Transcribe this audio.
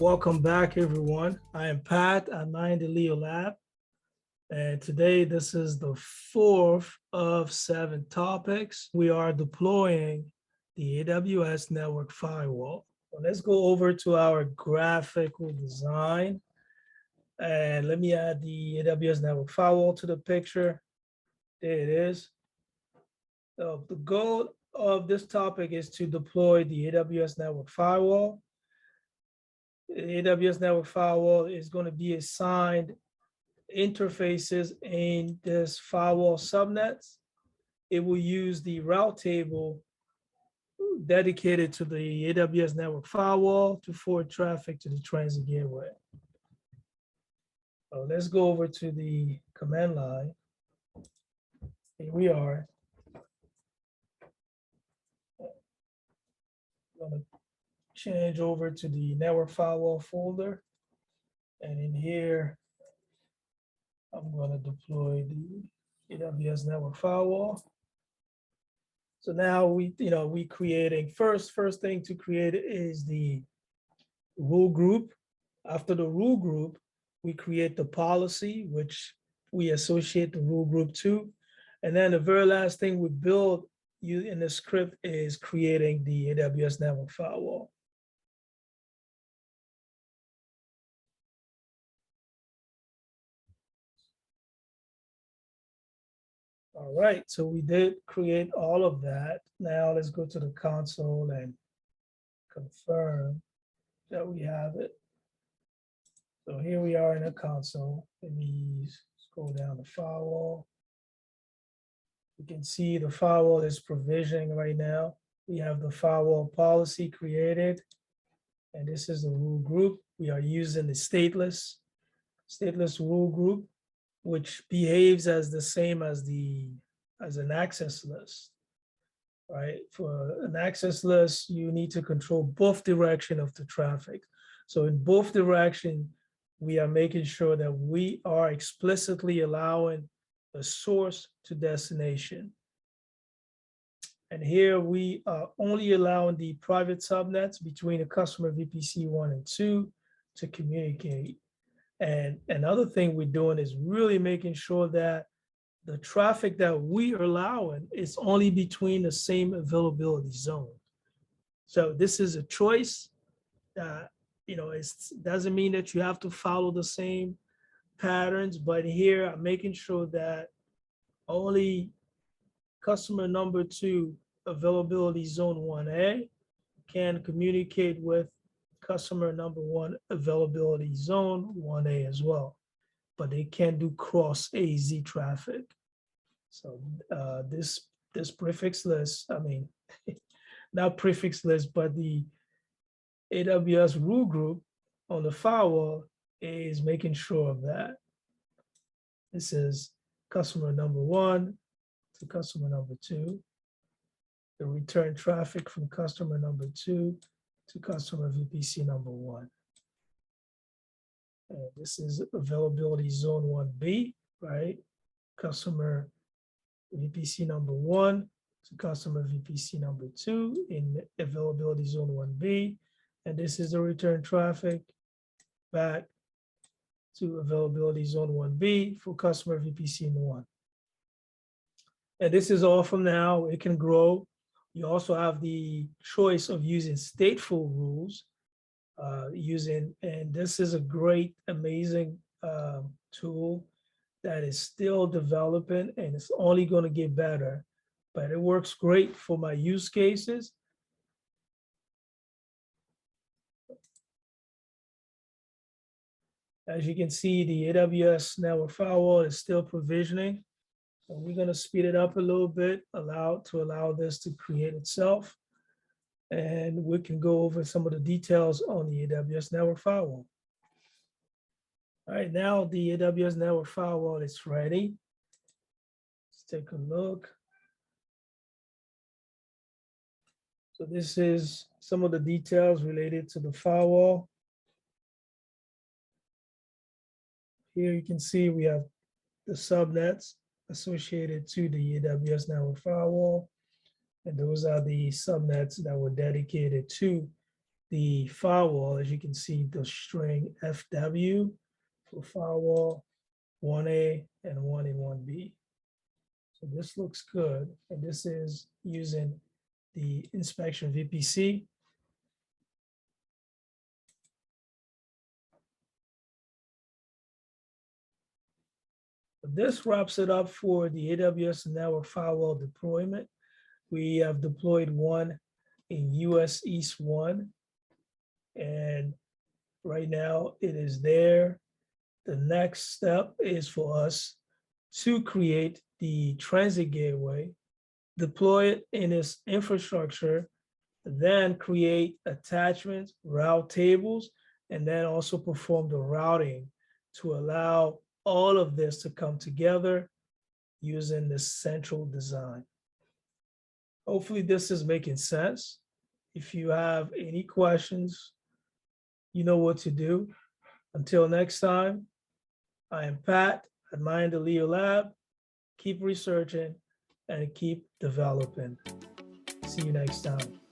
Welcome back, everyone. I am Pat at Maendeleolab, and today this is the fourth of 7 topics. We are deploying the AWS Network Firewall. So let's go over to our graphical design, and let me add the AWS Network Firewall to the picture. There it is. So the goal of this topic is to deploy the AWS Network Firewall. The AWS Network Firewall is going to be assigned interfaces in this firewall subnets. It will use the route table dedicated to the AWS Network Firewall to forward traffic to the transit gateway. So let's go over to the command line. Here we are. I'm going to change over to the Network Firewall folder. And in here, I'm going to deploy the AWS Network Firewall. So now we creating first thing to create is the rule group. After the rule group, we create the policy, which we associate the rule group to. And then the very last thing we build in the script is creating the AWS Network Firewall. All right, so we did create all of that. Now let's go to the console and confirm that we have it. So here we are in the console. Let me scroll down the firewall. You can see the firewall is provisioning right now. We have the firewall policy created, and this is the rule group. We are using the stateless rule group, which behaves as the same as an access list, right? For an access list, you need to control both direction of the traffic. So in both direction, we are making sure that we are explicitly allowing the source to destination. And here we are only allowing the private subnets between the customer VPC 1 and 2 to communicate. And another thing we're doing is really making sure that the traffic that we are allowing is only between the same availability zone. So this is a choice that, it doesn't mean that you have to follow the same patterns, but here I'm making sure that only customer number 2 availability zone 1A can communicate with customer number 1 availability zone 1A as well, but they can't do cross AZ traffic. So this prefix list, not prefix list, but the AWS rule group on the firewall is making sure of that. This is customer number 1 to customer number 2. The return traffic from customer number 2 to customer VPC number 1. And this is availability zone 1B, right? Customer VPC number 1 to customer VPC number 2 in availability zone 1B. And this is the return traffic back to availability zone 1B for customer VPC 1. And this is all from now. It can grow. You also have the choice of using stateful rules, and this is a great, amazing tool that is still developing, and it's only going to get better, but it works great for my use cases. As you can see, the AWS Network Firewall is still provisioning. And we're going to speed it up a little bit, allow this to create itself. And we can go over some of the details on the AWS Network Firewall. All right, now the AWS Network Firewall is ready. Let's take a look. So this is some of the details related to the firewall. Here you can see we have the subnets associated to the AWS Network Firewall. And those are the subnets that were dedicated to the firewall, as you can see, the string FW for firewall 1A and 1A, 1B. So this looks good. And this is using the inspection VPC. This wraps it up for the AWS Network Firewall deployment. We have deployed one in US East 1, and right now it is there. The next step is for us to create the transit gateway, deploy it in its infrastructure, then create attachments, route tables, and then also perform the routing to allow all of this to come together using the central design. Hopefully this is making sense. If you have any questions, you know what to do. Until next time, I am Pat at Maendeleolab. Keep researching and keep developing. See you next time.